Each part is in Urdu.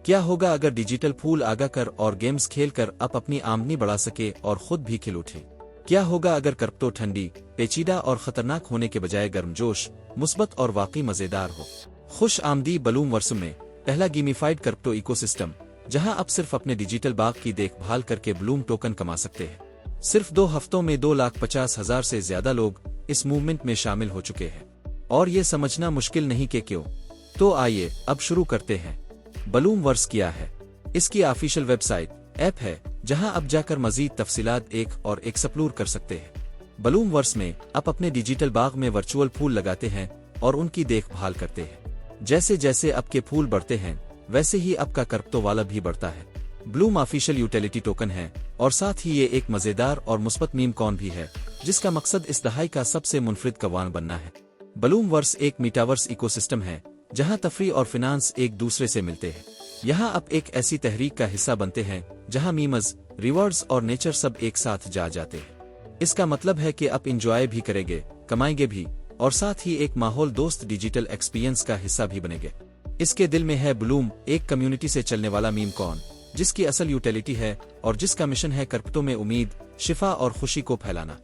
کیا ہوگا اگر ڈیجیٹل پھول آگا کر اور گیمز کھیل کر اپنی آمدنی بڑھا سکے اور خود بھی کھل اٹھے؟ کیا ہوگا اگر کرپٹو ٹھنڈی، پیچیدہ اور خطرناک ہونے کے بجائے گرمجوش، مثبت اور واقعی مزیدار ہو؟ خوش آمدید بلوم ورس میں پہلا گیمیفائڈ کرپٹو ایکو سسٹم، جہاں آپ صرف اپنے ڈیجیٹل باغ کی دیکھ بھال کر کے بلوم ٹوکن کما سکتے ہیں۔ صرف 2 ہفتوں میں 2,50,000 سے زیادہ لوگ اس موومنٹ میں شامل ہو چکے ہیں، اور یہ سمجھنا مشکل نہیں کہ کیوں۔ تو آئیے اب شروع کرتے ہیں۔ بلوم ورس کیا ہے؟ اس کی آفیشل ویب سائٹ ایپ ہے جہاں آپ جا کر مزید تفصیلات ایکسپلور کر سکتے ہیں۔ بلوم ورس میں آپ اپنے ڈیجیٹل باغ میں ورچوئل پھول لگاتے ہیں اور ان کی دیکھ بھال کرتے ہیں۔ جیسے جیسے آپ کے پھول بڑھتے ہیں ویسے ہی آپ کا کرپٹو والا بھی بڑھتا ہے۔ بلوم آفیشل یوٹیلیٹی ٹوکن ہے اور ساتھ ہی یہ ایک مزیدار اور مثبت میم کون بھی ہے جس کا مقصد اس دہائی کا سب سے منفرد کوان بننا ہے۔ بلوم ورس ایک میٹاورس ایکو سسٹم ہے جہاں تفریح اور فنانس ایک دوسرے سے ملتے ہیں۔ یہاں آپ ایک ایسی تحریک کا حصہ بنتے ہیں جہاں میمز، ریوارڈز اور نیچر سب ایک ساتھ جاتے ہیں۔ اس کا مطلب ہے کہ آپ انجوائے بھی کریں گے، کمائیں گے بھی، اور ساتھ ہی ایک ماحول دوست ڈیجیٹل ایکسپیرینس کا حصہ بھی بنیں گے۔ اس کے دل میں ہے بلوم، ایک کمیونٹی سے چلنے والا میم کون جس کی اصل یوٹیلیٹی ہے اور جس کا مشن ہے کرپٹو میں امید، شفا اور خوشی کو پھیلانا۔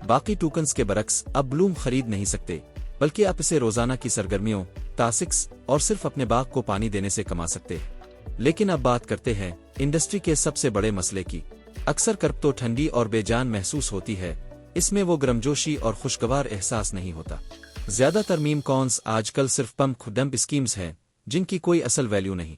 باقی ٹوکنز کے برعکس اب بلوم خرید نہیں سکتے، بلکہ آپ اسے روزانہ کی سرگرمیوں، ٹاسکس اور صرف اپنے باغ کو پانی دینے سے کما سکتے ہیں۔ لیکن اب بات کرتے ہیں انڈسٹری کے سب سے بڑے مسئلے کی۔ اکثر کرپٹو ٹھنڈی اور بے جان محسوس ہوتی ہے، اس میں وہ گرمجوشی اور خوشگوار احساس نہیں ہوتا۔ زیادہ تر میم کونز آج کل صرف پمپ ڈمپ اسکیمز ہیں جن کی کوئی اصل ویلیو نہیں،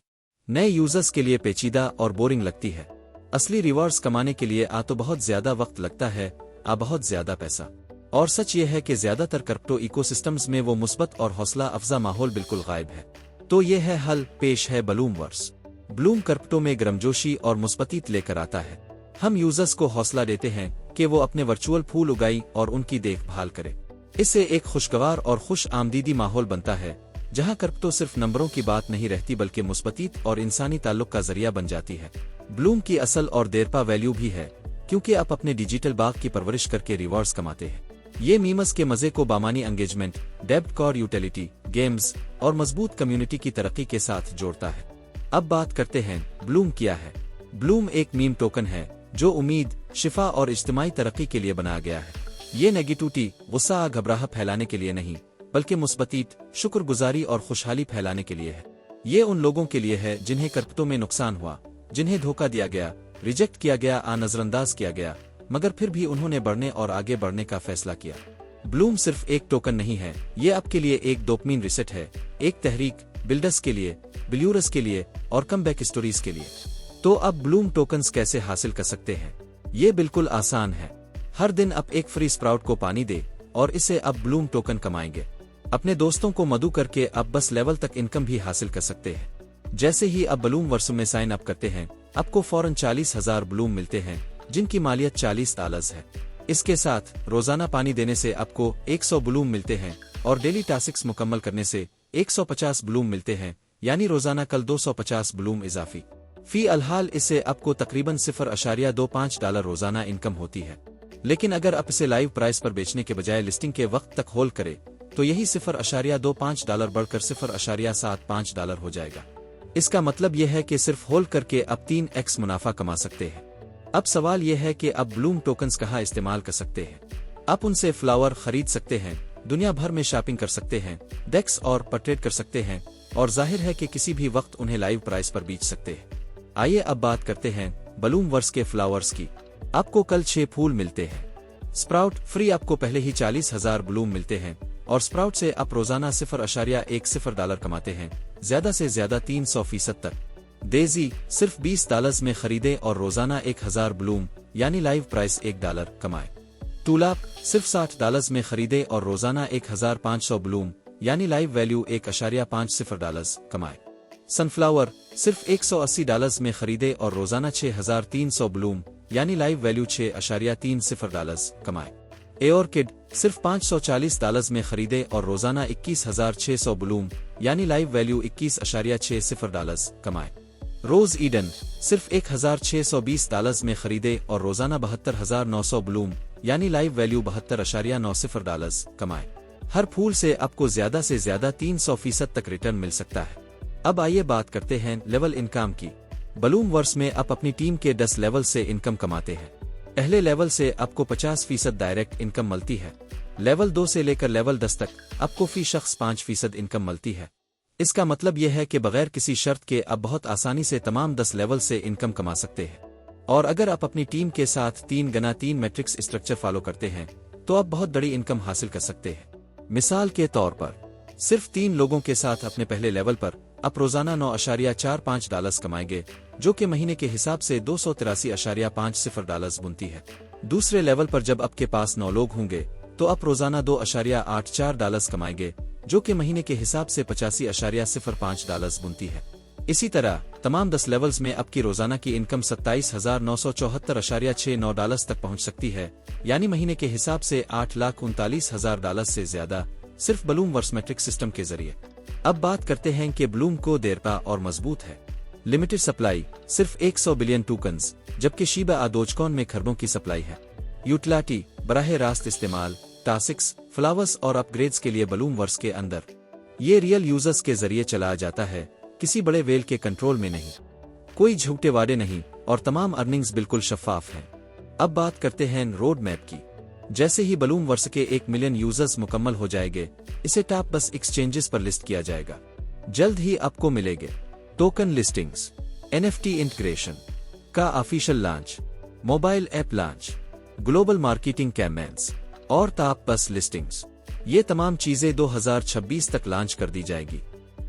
نئے یوزرز کے لیے پیچیدہ اور بورنگ لگتی ہے۔ اصلی ریوارڈز کمانے کے لیے تو بہت زیادہ وقت لگتا ہے، بہت زیادہ پیسہ۔ اور سچ یہ ہے کہ زیادہ تر کرپٹو ایکو سسٹمز میں وہ مثبت اور حوصلہ افزا ماحول بالکل غائب ہے۔ تو یہ ہے حل، پیش ہے بلوم ورس۔ بلوم کرپٹو میں گرمجوشی اور مثبتیت لے کر آتا ہے۔ ہم یوزرز کو حوصلہ دیتے ہیں کہ وہ اپنے ورچوئل پھول اگائیں اور ان کی دیکھ بھال کرے۔ اس سے ایک خوشگوار اور خوش آمدیدی ماحول بنتا ہے جہاں کرپٹو صرف نمبروں کی بات نہیں رہتی بلکہ مثبتیت اور انسانی تعلق کا ذریعہ بن جاتی ہے۔ بلوم کی اصل اور دیرپا ویلیو بھی ہے کیونکہ آپ اپنے ڈیجیٹل باغ کی پرورش کر کے ریوارڈز کماتے ہیں۔ یہ میمز کے مزے کو بامانی انگیجمنٹ، ڈیبٹ کار یوٹیلیٹی، گیمز اور مضبوط کمیونٹی کی ترقی کے ساتھ جوڑتا ہے۔ اب بات کرتے ہیں بلوم کیا ہے۔ بلوم ایک میم ٹوکن ہے جو امید، شفا اور اجتماعی ترقی کے لیے بنایا گیا ہے۔ یہ نیگیٹیوٹی، غصہ، گھبراہٹ پھیلانے کے لیے نہیں بلکہ مثبتیت، شکر گزاری اور خوشحالی پھیلانے کے لیے ہے۔ یہ ان لوگوں کے لیے ہے جنہیں کرپٹو میں نقصان ہوا، جنہیں دھوکہ دیا گیا، ریجیکٹ کیا گیا، نظر انداز کیا گیا، مگر پھر بھی انہوں نے بڑھنے اور آگے بڑھنے کا فیصلہ کیا۔ بلوم صرف ایک ٹوکن نہیں ہے، یہ آپ کے لیے ایک ڈوپامین ریسٹ ہے، ایک تحریک، بلڈرز کے لیے، بلیورز کے لیے اور کم بیک اسٹوریز کے لیے۔ تو اب بلوم ٹوکنز کیسے حاصل کر سکتے ہیں؟ یہ بالکل آسان ہے۔ ہر دن آپ ایک فری سپراؤٹ کو پانی دے اور اسے اب بلوم ٹوکن کمائیں گے۔ اپنے دوستوں کو مدعو کر کے اب بس لیول تک انکم بھی حاصل کر سکتے ہیں۔ جیسے ہی اب بلوم ورس میں سائن اپ کرتے ہیں آپ کو فوراً 40,000 بلوم ملتے ہیں جن کی مالیت $40 ہے۔ اس کے ساتھ روزانہ پانی دینے سے آپ کو 100 بلوم ملتے ہیں اور ڈیلی ٹاسکس مکمل کرنے سے 150 بلوم ملتے ہیں، یعنی روزانہ کل 250 بلوم اضافی۔ فی الحال اس سے آپ کو تقریباً $0.25 روزانہ انکم ہوتی ہے۔ لیکن اگر آپ اسے لائیو پرائس پر بیچنے کے بجائے لسٹنگ کے وقت تک ہولڈ کرے تو یہی $0.25 بڑھ کر $0.75 ہو جائے گا۔ اس کا مطلب یہ ہے کہ صرف ہولڈ کر کے آپ 3x منافع کما سکتے ہیں۔ اب سوال یہ ہے کہ اب بلوم ٹوکنز کہاں استعمال کر سکتے ہیں؟ آپ ان سے فلاور خرید سکتے ہیں، دنیا بھر میں شاپنگ کر سکتے ہیں، ڈیکس اور پرٹریڈ کر سکتے ہیں، اور ظاہر ہے کہ کسی بھی وقت انہیں لائیو پرائس پر بیچ سکتے ہیں۔ آئیے اب بات کرتے ہیں بلوم ورس کے فلاورز کی۔ آپ کو کل 6 پھول ملتے ہیں۔ سپراؤٹ فری آپ کو پہلے ہی 40,000 بلوم ملتے ہیں اور سپراؤٹ سے آپ روزانہ $0.10 کماتے ہیں، زیادہ سے زیادہ 300% تک۔ دیزی صرف $20 میں خریدے اور روزانہ 1000 بلوم یعنی لائیو پرائس $1 کمائے۔ ٹولاپ صرف $60 میں خریدے اور روزانہ 1500 بلوم یعنی لائیو ویلیو $1.50 کمائے۔ سن فلاور صرف $180 میں خریدے اور روزانہ 6300 بلوم یعنی لائیو ویلیو $6.30 کمائے۔ ایورکڈ صرف $540 میں خریدے اور روزانہ 21,600 بلوم یعنی لائیو ویلیو $21.60 کمائے۔ روز ایڈن صرف $1,620 میں خریدے اور روزانہ 72,900 بلوم یعنی لائیو ویلیو $72.90 کمائے۔ ہر پھول سے آپ کو زیادہ سے زیادہ 300% تک ریٹرن مل سکتا ہے۔ اب آئیے بات کرتے ہیں لیول انکم کی۔ بلوم ورس میں آپ اپنی ٹیم کے 10 لیول سے انکم کماتے ہیں۔ پہلے لیول سے آپ کو 50% ڈائریکٹ انکم ملتی ہے۔ لیول 2 سے لے کر لیول 10 تک آپ کو فی شخص 5% انکم ملتی ہے۔ اس کا مطلب یہ ہے کہ بغیر کسی شرط کے آپ بہت آسانی سے تمام 10 لیول سے انکم کما سکتے ہیں۔ اور اگر آپ اپنی ٹیم کے ساتھ 3x3 میٹرکس اسٹرکچر فالو کرتے ہیں تو آپ بہت بڑی انکم حاصل کر سکتے ہیں۔ مثال کے طور پر صرف 3 لوگوں کے ساتھ اپنے پہلے لیول پر آپ روزانہ $9.45 کمائیں گے، جو کہ مہینے کے حساب سے $283.50 بنتی ہے۔ دوسرے لیول پر جب آپ کے پاس 9 لوگ ہوں گے تو آپ روزانہ $2.84 کمائیں گے، جو کہ مہینے کے حساب سے $85.05 بنتی ہے۔ اسی طرح تمام 10 لیولز میں آپ کی روزانہ کی انکم $27,974.69 تک پہنچ سکتی ہے، یعنی مہینے کے حساب سے $8,39,000 سے زیادہ، صرف بلوم ورس میٹرک سسٹم کے ذریعے۔ اب بات کرتے ہیں کہ بلوم کو دیرپا اور مضبوط ہے۔ لمیٹڈ سپلائی صرف 100 بلین ٹوکنز، جبکہ شیبا دوجکون میں کھربوں کی سپلائی ہے۔ یوٹیلٹی براہ راست استعمال، ٹاسکس، فلاورز اور اپ گریڈز کے لیے بلوم ورس کے اندر۔ یہ ریئل یوزرز کے ذریعے چلایا جاتا ہے، کسی بڑے ویل کے کنٹرول میں نہیں، کوئی جھوٹے وعدے نہیں، اور تمام ارننگز بالکل شفاف ہیں۔ اب بات کرتے ہیں روڈ میپ کی۔ جیسے ہی بلوم ورس کے 1 ملین یوزرز مکمل ہو جائے گے، اسے ٹاپ بس ایکسچینجز پر لسٹ کیا جائے گا۔ جلد ہی آپ کو ملے گے ٹوکن لسٹنگز، NFT انٹیگریشن کا official launch, mobile app launch, global marketing campaigns اور ٹاپ بس لسٹنگز۔ یہ تمام چیزیں 2026 تک لانچ کر دی جائے گی۔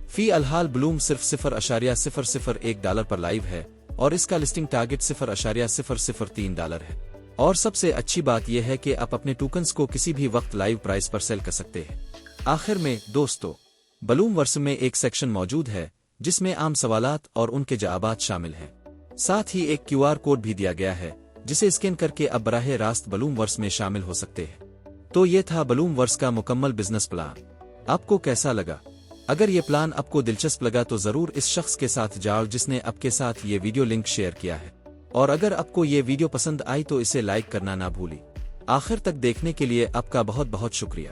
فی الحال بلوم صرف $0.001 پر لائیو ہے اور اس کا لسٹنگ ٹارگٹ $0.003 ہے۔ اور سب سے اچھی بات یہ ہے کہ آپ اپنے ٹوکنز کو کسی بھی وقت لائیو پرائس پر سیل کر سکتے ہیں۔ آخر میں دوستو، بلوم ورس میں ایک سیکشن موجود ہے جس میں عام سوالات اور ان کے جوابات شامل ہیں۔ ساتھ ہی ایک QR کوڈ بھی دیا گیا ہے جسے اسکین کر کے آپ براہ راست بلوم ورس میں شامل ہو سکتے ہیں۔ تو یہ تھا بلوم ورس کا مکمل بزنس پلان۔ آپ کو کیسا لگا؟ اگر یہ پلان آپ کو دلچسپ لگا تو ضرور اس شخص کے ساتھ جاؤ جس نے آپ کے ساتھ یہ ویڈیو لنک شیئر کیا ہے، اور اگر آپ کو یہ ویڈیو پسند آئی تو اسے لائک کرنا نہ بھولی۔ آخر تک دیکھنے کے لیے آپ کا بہت بہت شکریہ۔